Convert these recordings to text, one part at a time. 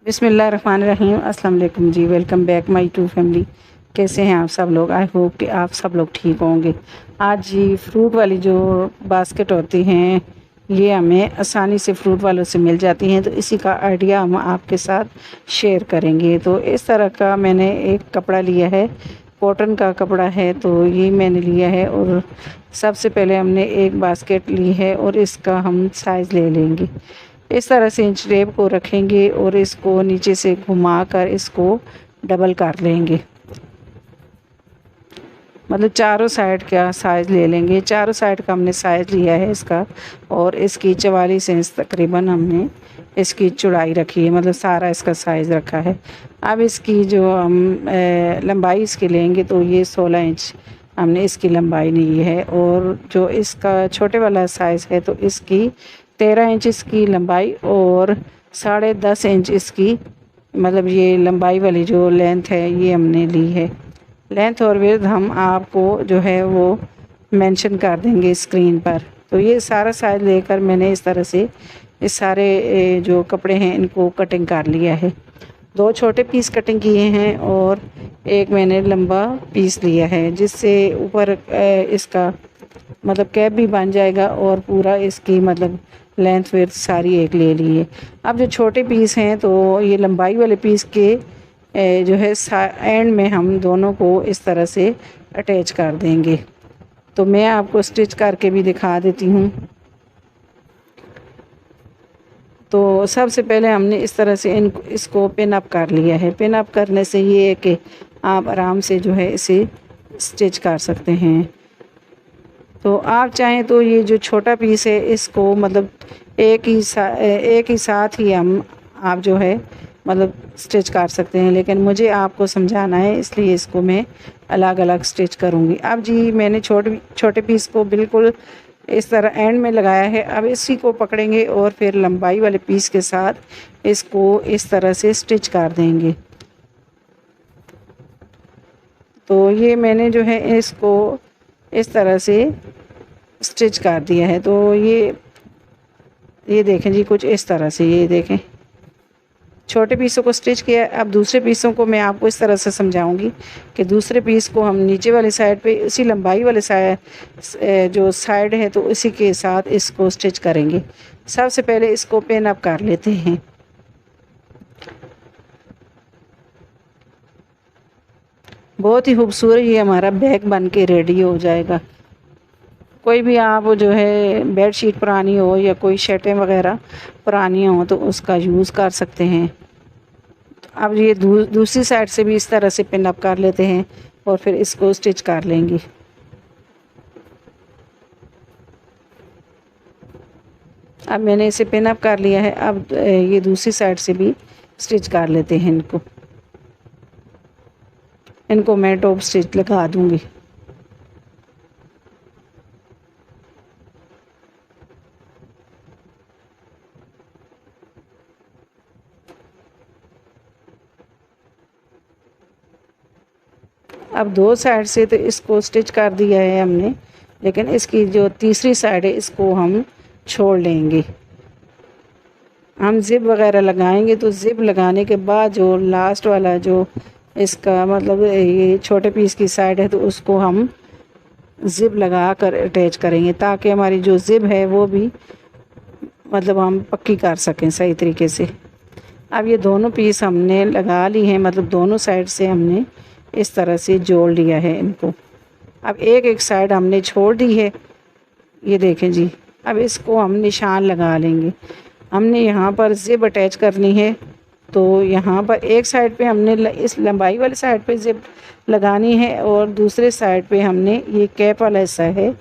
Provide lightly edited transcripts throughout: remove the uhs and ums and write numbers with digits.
बिस्मिल्लाहिर्रहमानिर्रहीम। अस्सलाम वालेकुम जी। Welcome back my to family. कैसे हैं आप सब लोग? आई होप कि आप सब लोग ठीक होंगे। आज जी फ्रूट वाली जो बास्केट होती हैं ये हमें आसानी से फ्रूट वालों से मिल जाती हैं, तो इसी का आइडिया हम आपके साथ शेयर करेंगे। तो इस तरह का मैंने एक कपड़ा लिया है, कॉटन का कपड़ा है, तो ये मैंने लिया है। और सबसे पहले हमने एक बास्केट ली है और इसका हम साइज़ ले लेंगे। इस तरह से इंच टेप को रखेंगे और इसको नीचे से घुमाकर इसको डबल कर लेंगे। मतलब चारों साइड का साइज़ ले लेंगे। चारों साइड का हमने साइज़ लिया है इसका, और इसकी 44 इंच तकरीबन हमने इसकी चौड़ाई रखी है, मतलब सारा इसका साइज़ रखा है। अब इसकी जो हम लंबाई इसकी लेंगे तो ये 16 इंच हमने इसकी लंबाई ली है। और जो इसका छोटे वाला साइज़ है तो इसकी 13 इंच इसकी लंबाई और 10.5 इंच इसकी, मतलब ये लंबाई वाली जो लेंथ है ये हमने ली है। लेंथ और विड्थ हम आपको जो है वो मेंशन कर देंगे स्क्रीन पर। तो ये सारा साइज़ लेकर मैंने इस तरह से इस सारे जो कपड़े हैं इनको कटिंग कर लिया है। 2 छोटे पीस कटिंग किए हैं और एक मैंने लंबा पीस लिया है, जिससे ऊपर इसका मतलब कैप भी बन जाएगा और पूरा इसकी मतलब लेंथ विड्थ सारी एक ले ली है। अब जो छोटे पीस हैं तो ये लंबाई वाले पीस के जो है एंड में हम दोनों को इस तरह से अटैच कर देंगे। तो मैं आपको स्टिच करके भी दिखा देती हूँ। तो सबसे पहले हमने इस तरह से इसको पिन अप कर लिया है। पिन अप करने से ये है कि आप आराम से जो है इसे स्टिच कर सकते हैं। तो आप चाहें तो ये जो छोटा पीस है इसको मतलब एक ही साथ ही हम आप जो है मतलब स्टिच कर सकते हैं, लेकिन मुझे आपको समझाना है इसलिए इसको मैं अलग अलग स्टिच करूँगी। अब जी मैंने छोटे पीस को बिल्कुल इस तरह एंड में लगाया है। अब इसी को पकड़ेंगे और फिर लंबाई वाले पीस के साथ इसको इस तरह से स्टिच कर देंगे। तो ये मैंने जो है इसको इस तरह से स्टिच कर दिया है। तो ये देखें जी, कुछ इस तरह से ये देखें छोटे पीसों को स्टिच किया। अब दूसरे पीसों को मैं आपको इस तरह से समझाऊंगी कि दूसरे पीस को हम नीचे वाली साइड पे उसी लंबाई वाले साइड जो साइड है तो उसी के साथ इसको स्टिच करेंगे। सबसे पहले इसको पिन अप कर लेते हैं। बहुत ही खूबसूरत ये हमारा बैग बन के रेडी हो जाएगा। कोई भी आप जो है बेड शीट पुरानी हो या कोई शर्टें वगैरह पुरानी हो तो उसका यूज़ कर सकते हैं। अब ये दूसरी साइड से भी इस तरह से पिन अप कर लेते हैं और फिर इसको स्टिच कर लेंगे। अब मैंने इसे पिन अप कर लिया है। अब ये दूसरी साइड से भी स्टिच कर लेते हैं। इनको मैं टॉप स्टिच लगा दूंगी। अब 2 साइड से तो इसको स्टिच कर दिया है हमने, लेकिन इसकी जो तीसरी साइड है इसको हम छोड़ लेंगे। हम ज़िप वगैरह लगाएंगे तो ज़िप लगाने के बाद जो लास्ट वाला जो इसका मतलब ये छोटे पीस की साइड है तो उसको हम ज़िप लगा कर अटैच करेंगे, ताकि हमारी जो ज़िप है वो भी मतलब हम पक्की कर सकें सही तरीके से। अब ये दोनों पीस हमने लगा ली हैं, मतलब दोनों साइड से हमने इस तरह से जोड़ लिया है इनको। अब एक साइड हमने छोड़ दी है, ये देखें जी। अब इसको हम निशान लगा लेंगे। हमने यहाँ पर ज़िप अटैच करनी है, तो यहाँ पर एक साइड पे हमने इस लंबाई वाली साइड पे ज़िप लगानी है और दूसरे साइड पे हमने ये कैप वाला हिस्सा है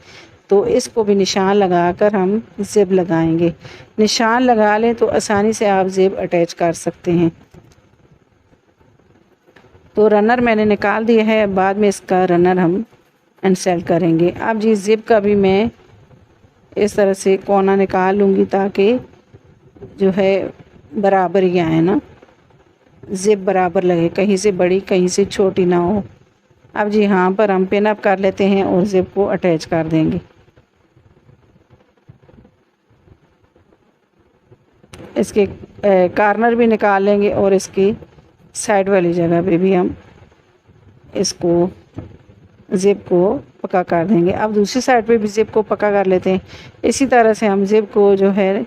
तो इसको भी निशान लगाकर हम ज़िप लगाएंगे। निशान लगा लें तो आसानी से आप ज़िप अटैच कर सकते हैं। तो रनर मैंने निकाल दिया है, बाद में इसका रनर हम इंसर्ट करेंगे। अब जी ज़िप का भी मैं इस तरह से कोना निकाल लूँगी ताकि जो है बराबर ही आए ना, ज़िप बराबर लगे, कहीं से बड़ी कहीं से छोटी ना हो। अब जी यहाँ पर हम पिन अप कर लेते हैं और ज़िप को अटैच कर देंगे। इसके कार्नर भी निकाल लेंगे और इसकी साइड वाली जगह पे भी हम इसको ज़िप को पक्का कर देंगे। अब दूसरी साइड पे भी ज़िप को पक्का कर लेते हैं। इसी तरह से हम ज़िप को जो है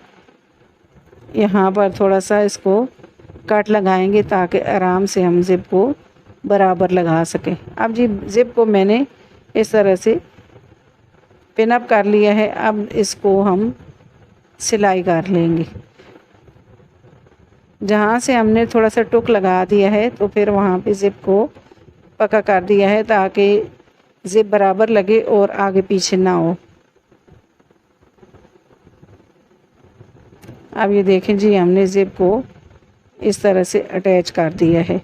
यहाँ पर थोड़ा सा इसको कट लगाएंगे ताकि आराम से हम ज़िप को बराबर लगा सकें। अब जी ज़िप को मैंने इस तरह से पिन अप कर लिया है। अब इसको हम सिलाई कर लेंगे। जहाँ से हमने थोड़ा सा टुक लगा दिया है तो फिर वहाँ पे ज़िप को पक्का कर दिया है ताकि ज़िप बराबर लगे और आगे पीछे ना हो। अब ये देखें जी हमने ज़िप को इस तरह से अटैच कर दिया है।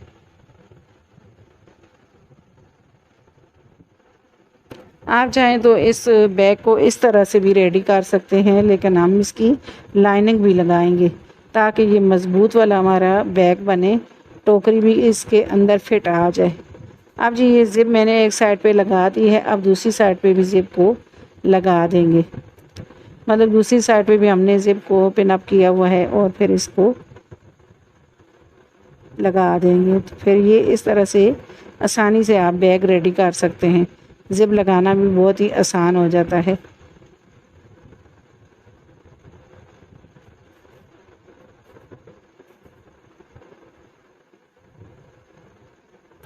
आप चाहें तो इस बैग को इस तरह से भी रेडी कर सकते हैं, लेकिन हम इसकी लाइनिंग भी लगाएंगे ताकि ये मज़बूत वाला हमारा बैग बने, टोकरी भी इसके अंदर फिट आ जाए। अब जी ये ज़िप मैंने एक साइड पे लगा दी है। अब दूसरी साइड पे भी ज़िप को लगा देंगे, मतलब दूसरी साइड पे भी हमने ज़िप को पिन अप किया हुआ है और फिर इसको लगा देंगे। तो फिर ये इस तरह से आसानी से आप बैग रेडी कर सकते हैं। ज़िप लगाना भी बहुत ही आसान हो जाता है।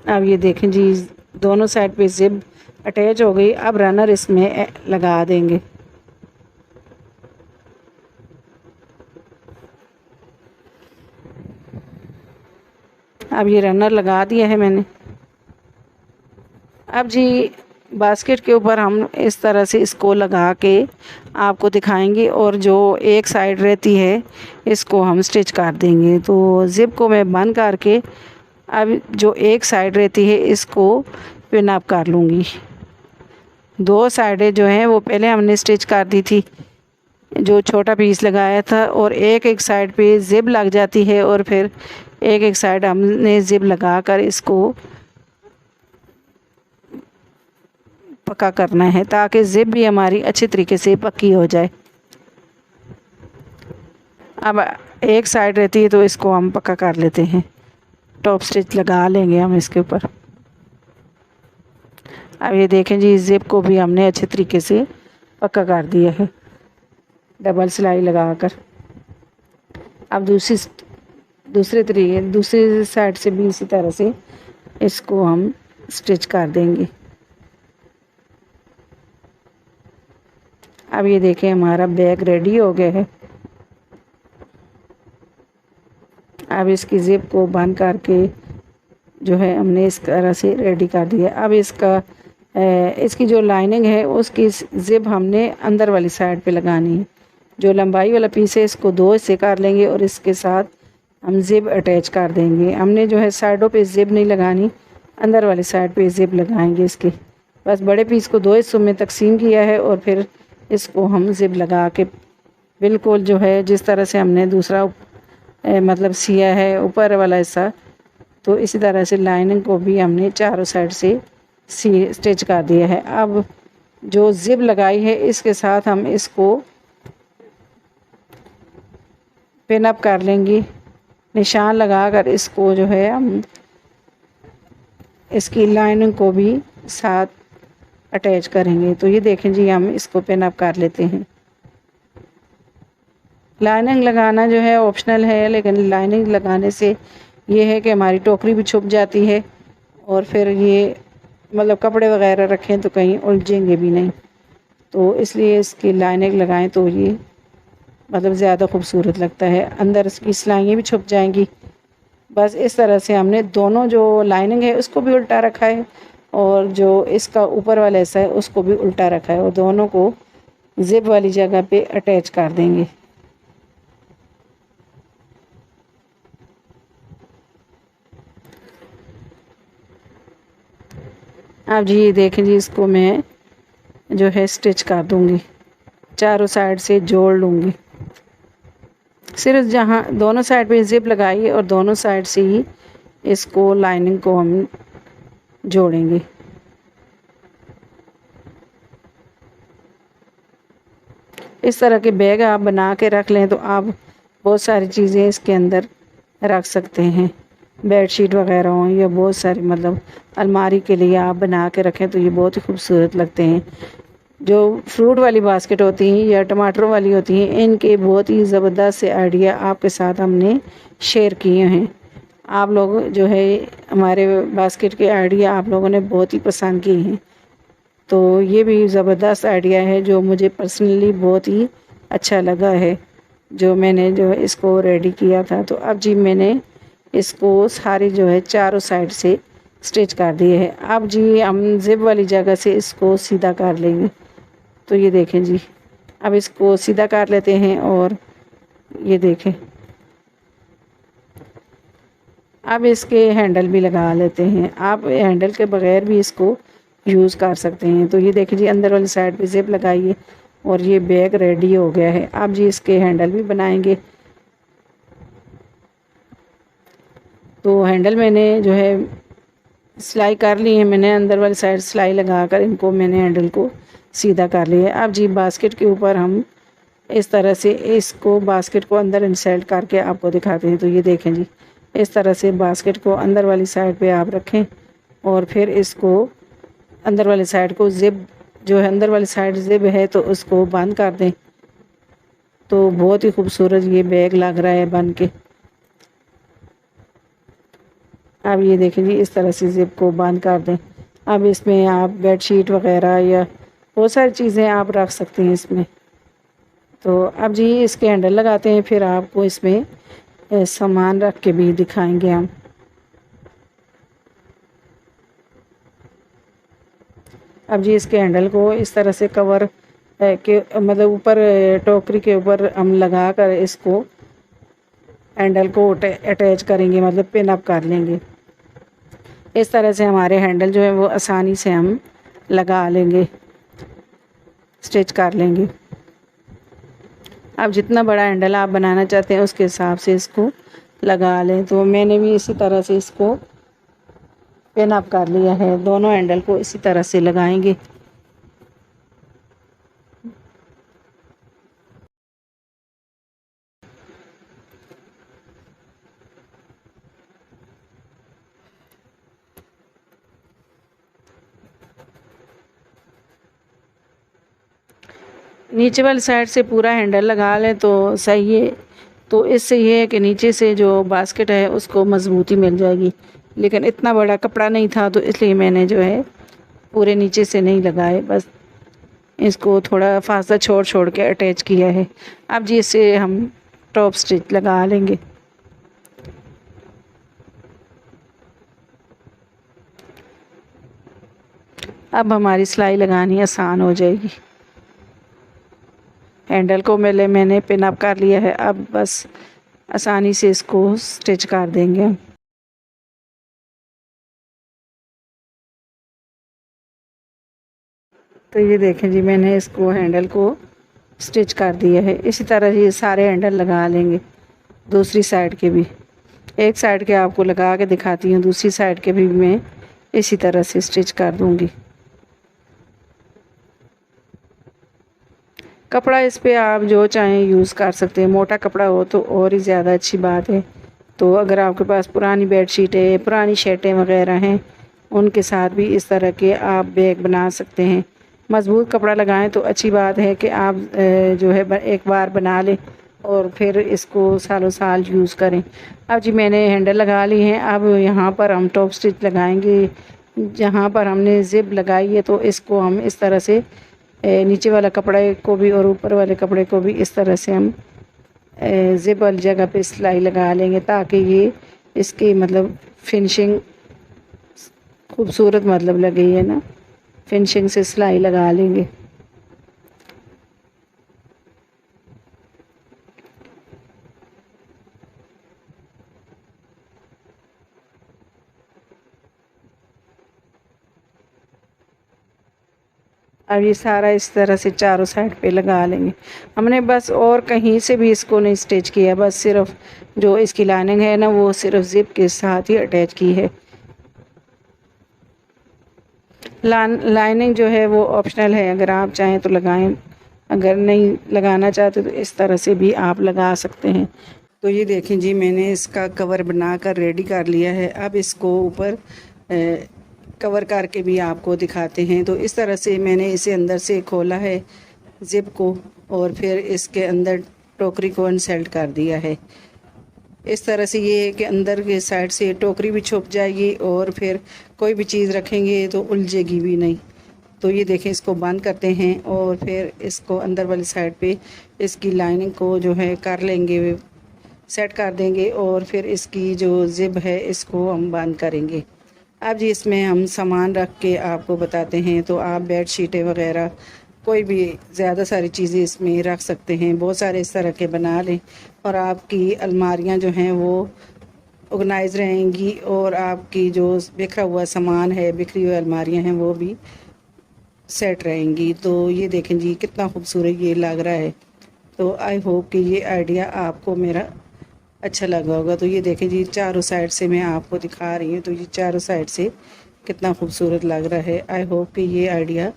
अब ये देखें जी दोनों साइड पे ज़िप अटैच हो गई। अब रनर इसमें लगा देंगे। अब ये रनर लगा दिया है मैंने। अब जी बास्केट के ऊपर हम इस तरह से इसको लगा के आपको दिखाएंगे और जो एक साइड रहती है इसको हम स्टिच कर देंगे। तो ज़िप को मैं बंद करके अब जो एक साइड रहती है इसको पिन अप कर लूँगी। दो साइडें जो हैं वो पहले हमने स्टिच कर दी थी, जो छोटा पीस लगाया था, और एक साइड पे ज़िप लग जाती है और फिर एक साइड हमने ज़िप लगा कर इसको पक्का करना है ताकि ज़िप भी हमारी अच्छी तरीके से पक्की हो जाए। अब एक साइड रहती है तो इसको हम पक्का कर लेते हैं, टॉप स्टिच लगा लेंगे हम इसके ऊपर। अब ये देखें जी ज़िप को भी हमने अच्छे तरीके से पक्का कर दिया है डबल सिलाई लगाकर। अब दूसरी साइड से भी इसी तरह से इसको हम स्टिच कर देंगे। अब ये देखें हमारा बैग रेडी हो गया है। अब इसकी ज़िप को बंद करके जो है हमने इस तरह से रेडी कर दिया। अब इसकी जो लाइनिंग है उसकी ज़िप हमने अंदर वाली साइड पे लगानी है। जो लंबाई वाला पीस है इसको दो हिस्से कर लेंगे और इसके साथ हम ज़िप अटैच कर देंगे। हमने जो है साइडों पे ज़िप नहीं लगानी, अंदर वाली साइड पे ज़िप लगाएंगे इसके। बस बड़े पीस को दो हिस्सों में तकसीम किया है और फिर इसको हम ज़िप लगा के बिल्कुल जो है जिस तरह से हमने दूसरा मतलब सिया है ऊपर वाला हिस्सा, तो इसी तरह से लाइनिंग को भी हमने चारों साइड से स्टिच कर दिया है। अब जो ज़िप लगाई है इसके साथ हम इसको पिन अप कर लेंगे, निशान लगाकर इसको जो है हम इसकी लाइनिंग को भी साथ अटैच करेंगे। तो ये देखें जी हम इसको पिन अप कर लेते हैं। लाइनिंग लगाना जो है ऑप्शनल है, लेकिन लाइनिंग लगाने से ये है कि हमारी टोकरी भी छुप जाती है और फिर ये मतलब कपड़े वगैरह रखें तो कहीं उलझेंगे भी नहीं। तो इसलिए इसकी लाइनिंग लगाएं तो ये मतलब ज़्यादा खूबसूरत लगता है, अंदर इसकी सिलाइयाँ भी छुप जाएंगी। बस इस तरह से हमने दोनों जो लाइनिंग है उसको भी उल्टा रखा है और जो इसका ऊपर वाला हिस्सा है उसको भी उल्टा रखा है और दोनों को ज़िप वाली जगह पे अटैच कर देंगे। अब जी देखें जी इसको मैं जो है स्टिच कर दूंगी, चारों साइड से जोड़ लूँगी। सिर्फ जहाँ दोनों साइड पे ज़िप लगाई और दोनों साइड से ही इसको लाइनिंग को हम जोड़ेंगे। इस तरह के बैग आप बना के रख लें तो आप बहुत सारी चीज़ें इसके अंदर रख सकते हैं, बेडशीट वगैरह हों या बहुत सारी मतलब अलमारी के लिए आप बना के रखें तो ये बहुत ही खूबसूरत लगते हैं। जो फ्रूट वाली बास्केट होती हैं या टमाटरों वाली होती हैं, इनके बहुत ही ज़बरदस्त से आइडिया आपके साथ हमने शेयर किए हैं। आप लोग जो है हमारे बास्केट के आइडिया आप लोगों ने बहुत ही पसंद किए हैं, तो ये भी ज़बरदस्त आइडिया है जो मुझे पर्सनली बहुत ही अच्छा लगा है, जो मैंने जो है इसको रेडी किया था। तो अब जी मैंने इसको सारी जो है चारों साइड से स्टिच कर दिए है। अब जी हम जिप वाली जगह से इसको सीधा कर लेंगे। तो ये देखें जी, अब इसको सीधा कर लेते हैं और ये देखें अब इसके हैंडल भी लगा लेते हैं। आप हैंडल के बगैर भी इसको यूज़ कर सकते हैं। तो ये देखिए जी, अंदर वाली साइड पे ज़िप लगाइए और ये बैग रेडी हो गया है। अब जी इसके हैंडल भी बनाएंगे। तो हैंडल मैंने जो है सिलाई कर ली है, मैंने अंदर वाली साइड सिलाई लगाकर इनको मैंने हैंडल को सीधा कर लिया है। अब जी बास्केट के ऊपर हम इस तरह से इसको बास्केट को अंदर इंसर्ट करके आपको दिखाते हैं। तो ये देखें जी, इस तरह से बास्केट को अंदर वाली साइड पे आप रखें और फिर इसको अंदर वाली साइड को ज़िप जो है अंदर वाली साइड ज़िप है तो उसको बंद कर दें। तो बहुत ही खूबसूरत ये बैग लग रहा है बन के। अब ये देखें जी, इस तरह से ज़िप को बंद कर दें। अब इसमें आप बेडशीट वगैरह या बहुत सारी चीज़ें आप रख सकते हैं इसमें। तो अब जी इसके हैंडल लगाते हैं, फिर आपको इसमें सामान रख के भी दिखाएंगे हम। अब जी इसके हैंडल को इस तरह से कवर के मतलब ऊपर टोकरी के ऊपर हम लगा कर इसको हैंडल को अटैच करेंगे, मतलब पिन अप कर लेंगे। इस तरह से हमारे हैंडल जो है वो आसानी से हम लगा लेंगे, स्टिच कर लेंगे। अब जितना बड़ा हैंडल आप बनाना चाहते हैं उसके हिसाब से इसको लगा लें। तो मैंने भी इसी तरह से इसको पिन अप कर लिया है। दोनों हैंडल को इसी तरह से लगाएंगे। नीचे वाली साइड से पूरा हैंडल लगा लें तो सही है। तो इससे ये है कि नीचे से जो बास्केट है उसको मजबूती मिल जाएगी। लेकिन इतना बड़ा कपड़ा नहीं था तो इसलिए मैंने जो है पूरे नीचे से नहीं लगाए, बस इसको थोड़ा फासला छोड़ छोड़ के अटैच किया है। अब जी इसे हम टॉप स्टिच लगा लेंगे। अब हमारी सिलाई लगानी आसान हो जाएगी। हैंडल को मैंने पिन अप कर लिया है। अब बस आसानी से इसको स्टिच कर देंगे। तो ये देखें जी, मैंने इसको हैंडल को स्टिच कर दिया है। इसी तरह ये सारे हैंडल लगा लेंगे, दूसरी साइड के भी। एक साइड के आपको लगा के दिखाती हूँ, दूसरी साइड के भी मैं इसी तरह से स्टिच कर दूँगी। कपड़ा इस पे आप जो चाहें यूज़ कर सकते हैं। मोटा कपड़ा हो तो और ही ज़्यादा अच्छी बात है। तो अगर आपके पास पुरानी बेडशीट है, पुरानी शर्टें वगैरह हैं, उनके साथ भी इस तरह के आप बैग बना सकते हैं। मज़बूत कपड़ा लगाएं तो अच्छी बात है कि आप जो है एक बार बना लें और फिर इसको सालों साल यूज़ करें। अब जी मैंने हैंडल लगा ली हैं। अब यहाँ पर हम टॉप स्टिच लगाएंगे। जहाँ पर हमने ज़िप लगाई है तो इसको हम इस तरह से नीचे वाला कपड़े को भी और ऊपर वाले कपड़े को भी इस तरह से हम ज़िप वाली जगह पे सिलाई लगा लेंगे, ताकि ये इसकी मतलब फिनिशिंग खूबसूरत मतलब लगे है ना। फिनिशिंग से सिलाई लगा लेंगे। अब ये सारा इस तरह से चारों साइड पे लगा लेंगे। हमने बस और कहीं से भी इसको नहीं स्टिच किया, बस सिर्फ जो इसकी लाइनिंग है ना वो सिर्फ ज़िप के साथ ही अटैच की है। लाइनिंग जो है वो ऑप्शनल है, अगर आप चाहें तो लगाएं, अगर नहीं लगाना चाहते तो इस तरह से भी आप लगा सकते हैं। तो ये देखें जी, मैंने इसका कवर बनाकर रेडी कर लिया है। अब इसको ऊपर कवर करके भी आपको दिखाते हैं। तो इस तरह से मैंने इसे अंदर से खोला है ज़िप को, और फिर इसके अंदर टोकरी को अनसेल्ट कर दिया है। इस तरह से ये है कि अंदर के साइड से टोकरी भी छुप जाएगी और फिर कोई भी चीज़ रखेंगे तो उलझेगी भी नहीं। तो ये देखें, इसको बंद करते हैं और फिर इसको अंदर वाली साइड पे इसकी लाइनिंग को जो है कर लेंगे, सेट कर देंगे, और फिर इसकी जो ज़िप है इसको हम बंद करेंगे। अब जी इसमें हम सामान रख के आपको बताते हैं। तो आप बेड शीटें वगैरह कोई भी ज़्यादा सारी चीज़ें इसमें रख सकते हैं। बहुत सारे इस तरह के बना लें और आपकी अलमारियां जो हैं वो ऑर्गेनाइज रहेंगी, और आपकी जो बिखरा हुआ सामान है, बिखरी हुई अलमारियां हैं, वो भी सेट रहेंगी। तो ये देखें जी, कितना खूबसूरत ये लग रहा है। तो आई होप कि ये आइडिया आपको मेरा अच्छा लगा होगा। तो ये देखें जी, चारों साइड से मैं आपको दिखा रही हूँ। तो ये चारों साइड से कितना खूबसूरत लग रहा है। आई होप कि ये आइडिया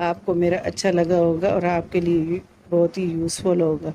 आपको मेरा अच्छा लगा होगा और आपके लिए बहुत ही यूज़फुल होगा।